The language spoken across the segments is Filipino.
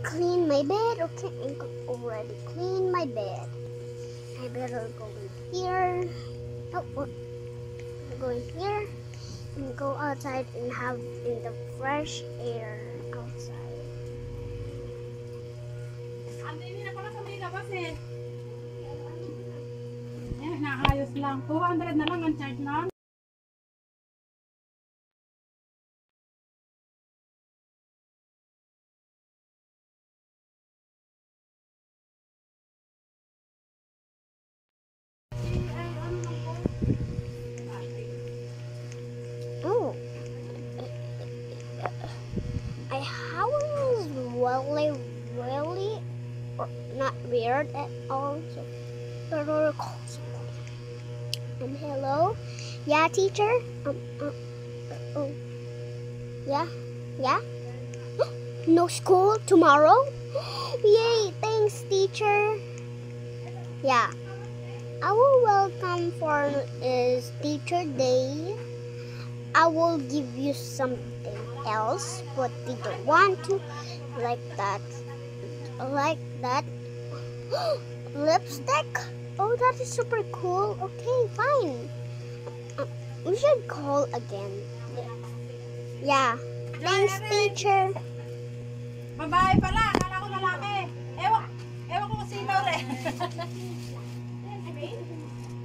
clean my bed. Okay, I already clean my bed. I better go in here. Oh, go in here and go outside and have in the fresh air outside. Andini na pala sa may labas eh. Naayos lang. 200 na lang ang charge nun. Oh, I was really not weird at all. So, and hello, yeah, teacher. Oh, yeah. No school tomorrow. Yay! Thanks, teacher. Yeah, our welcome for is Teacher Day. I will give you something else, but you don't want to like that. Lipstick? Oh, that is super cool. Okay, fine. We should call again. Yeah. Thanks, teacher. Babae pala. Akala ko lalaki. Ewan ko kung sino rin.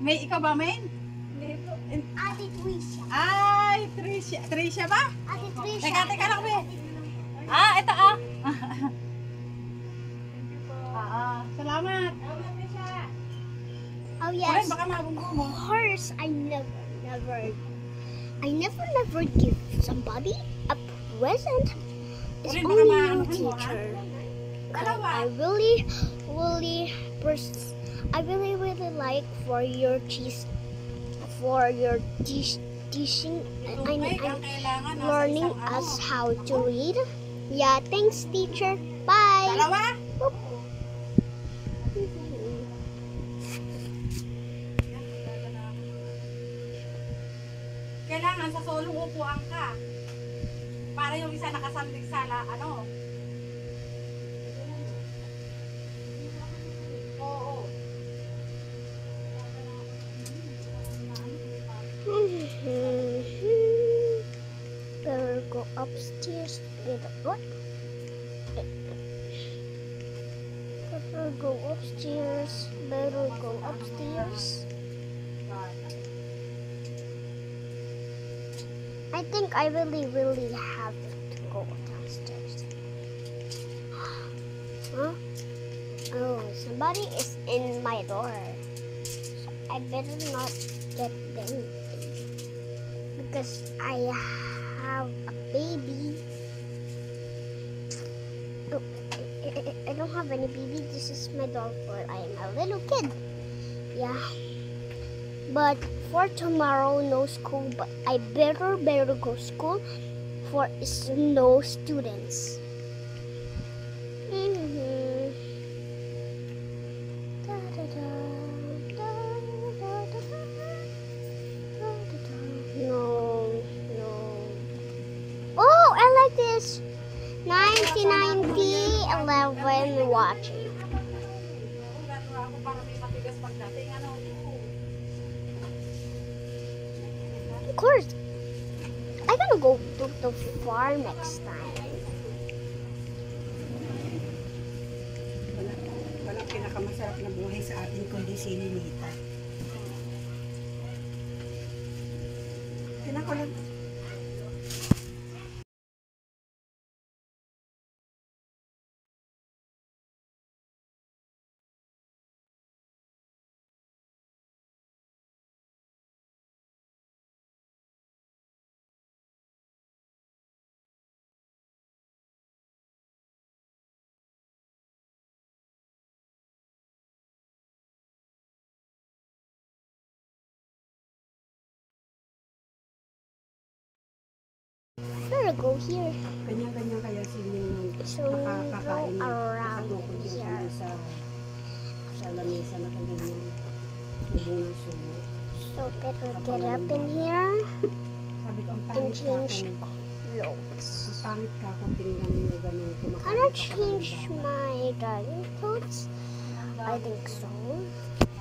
May ikaw ba, Main? Ate Trisha. Ay, Trisha. Trisha ba? Ate Trisha. Teka lang, Be. Ito salamat. Oh yes. Baka mabunggo mo. Of course, I never give somebody a present. It's Ulit, only baka you, maano mo, teacher. Dalawa. I really like for your teaching. I'm learning us how to read. Yeah, thanks, teacher. Bye. Dalawa? Boop. Kailangan sa solong upuan ka. Para yung isa nakasandig sa Oo. Better go upstairs to get a book. Better go upstairs. I think I really have to go downstairs. Huh? Oh, somebody is in my door. So I better not get them because I have a baby. Oh, I don't have any baby. This is my doll for I am a little kid. Yeah. But for tomorrow, no school. But I better go school for no students. No. Oh, I like this. 1990 11 watching. Of course, I'm gonna go to the farm next time. Walang pinakamasarap na buhay sa atin kundi si Ninita. Kailan ko lang. Better go here. Kanya-kanya kaya sila yung So makakakain go around nakatukod yung here. ano sa lamesa na kanyang hubungan sumo. So better get up in here Sabi ko, ang and pangit ka change kung clothes. pangit ka kung tingnan mo gano'n Can I change my driving clothes? I think so.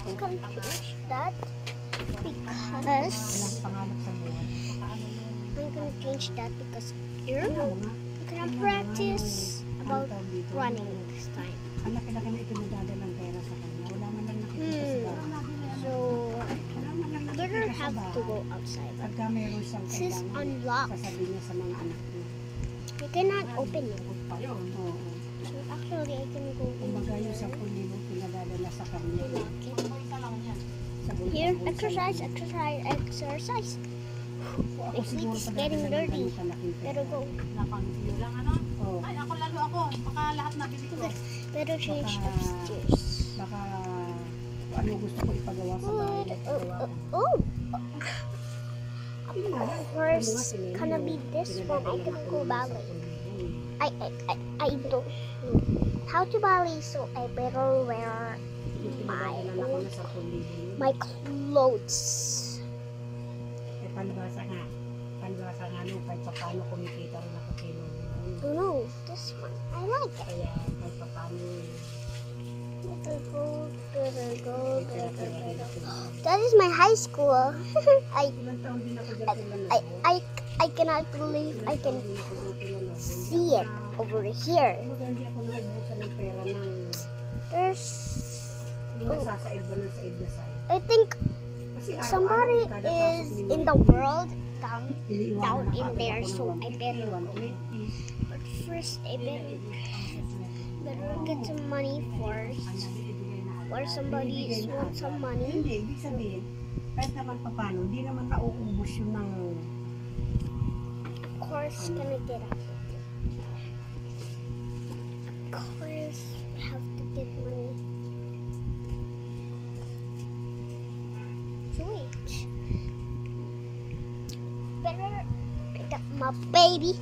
I'm gonna change that because here I'm gonna practice about running this time. Ang laki-laki na ipinagdadalang pera sa kanya. Wala man lang nakikita sa bahay. So I better have to go outside. But Pagka meron siyang this is kailangan, unlocked. sasabihin niya sa mga anak niya. You cannot open it. Oo. So actually I can go in Kumbaga yung here. 10,000 pinadadala sa kanya. Unlock it. Sa bulsa- Here, bulsa exercise, niya. exercise. Ako My feet siguro is pag getting dadala ng dirty. ganun kalaking pera. Better go. Napang-view lang ano? Oo. Ay, ako lalo ako. Baka lahat nabili ko. Better change Baka- upstairs. Baka kung ano gusto ko ipagawa sa bahay. Good. ipagawa ko. Oh. Of course, gonna be this one. I can go ballet. I don't know how to ballet, so I better wear my clothes. Eh, palibasa nga. Palibasa nga nung kahit paano kumikita rin ako kilo. Oh no, this one. I like it. Kaya kahit paano Better go, better go, pera better rin go. ako. That is my high school. Ilang taon din ako dyan pinanalo. I cannot believe I can see it over here. Kumbaga hindi ako naubusan ng pera ng There's, hindi nasasaid ba ng said na said. I think Kasi somebody araw-araw, kada pasok is ni in Mama, the world down iniiwanan down na in kagad there, ako ng so I better 120. but first I better get some money first. Or somebody wants some money. Hindi, ibig sabihin, kahit naman paano, hindi naman nauubos yun ng Of course, gonna get up. Of course, we have to get money. So wait. Better pick up my baby.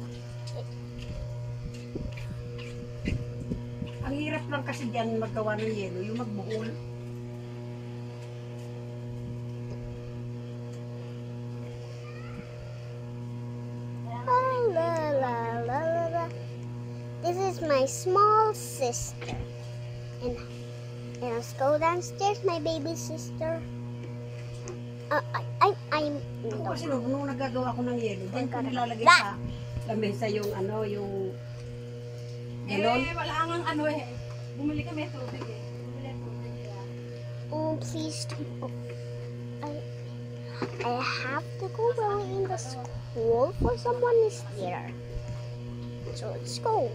ang hirap lang kasi diyan maggawa ng yelo, yung magbuhol. La, la, la, la, la. This is my small sister. And let's go downstairs, my baby sister. I'm in Ako the kasi nung nagagawa ko ng yelo, diyan ko nilalagay Ah! sa lamesa yung ano, yung galon. Eh, wala kang ano eh. Bumili kami tubig eh. Bumili tubig kaya. Oh, please don't. I have to go early in the school for someone is here. So let's go.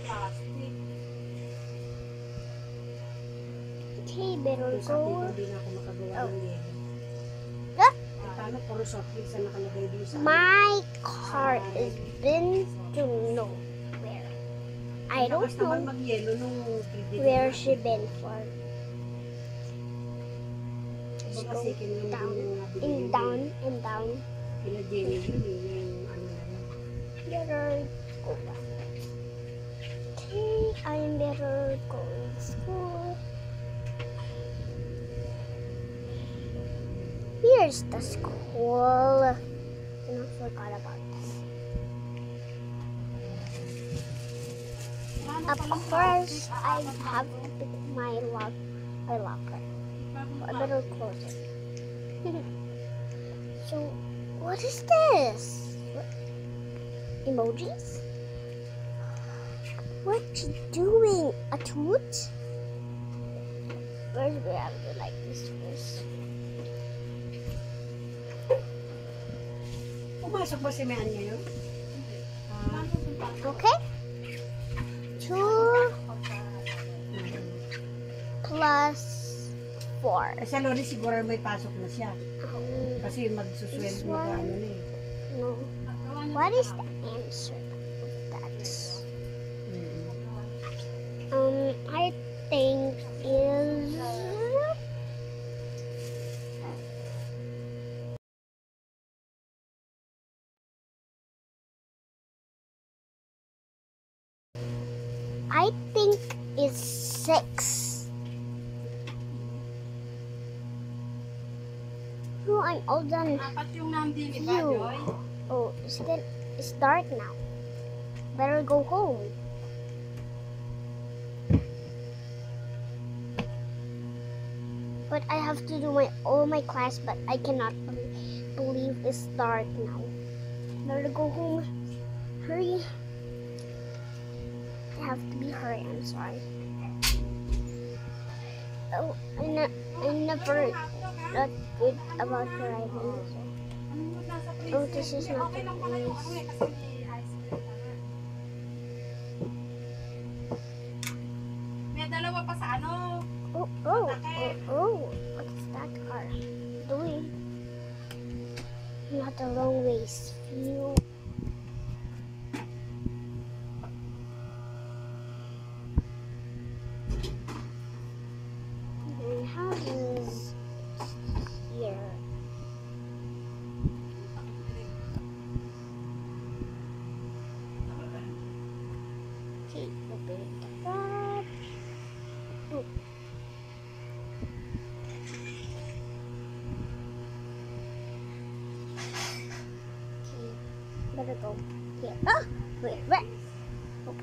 Plastic. Okay, better Yung sabi ko, go. hindi na ako makagawa ng yelo. Ah! Eh, paano puro soft drinks na nakalagay doon sa My car is been to nowhere. I don't Lakas naman know mag-yelo nung where she been for. Let's Baka go kasi kinuha down yung nabili and yun down and down. Kila Jenny yun eh, yung ano na yun. Better go back. Okay, I'm better going to school. Here's the school. And I forgot about this. Of course, I have to pick my locker. I better close it. So, what is this? Emojis? What you doing? A toot? First, we have to like this first. Pumasok ba si Mian ngayon? Okay? 2 plus 4. Kasi Lori siguro may pasok na siya. Kasi magsusweldo This one? mag ano na eh. No. What is the answer of that? I think is I think is 6. Oh, I'm all done. Apat yung nandini ba, Phew. Joy? Oh, it's dark now. Better go home. But I have to do all my class, but I cannot believe it's dark now. Better go home. Hurry. I have to be hurry. I'm sorry. Oh, I never not good about driving. So. Oh, this is not Okay the lang pala yung ano place. kasi may ice cream pa nga. May dalawa pa sa ano. Oh, what's that car doing? Not a long ways. Phew. And houses here. Okay, open it up. Oh. Okay, better go here. Ah, wait. Oh.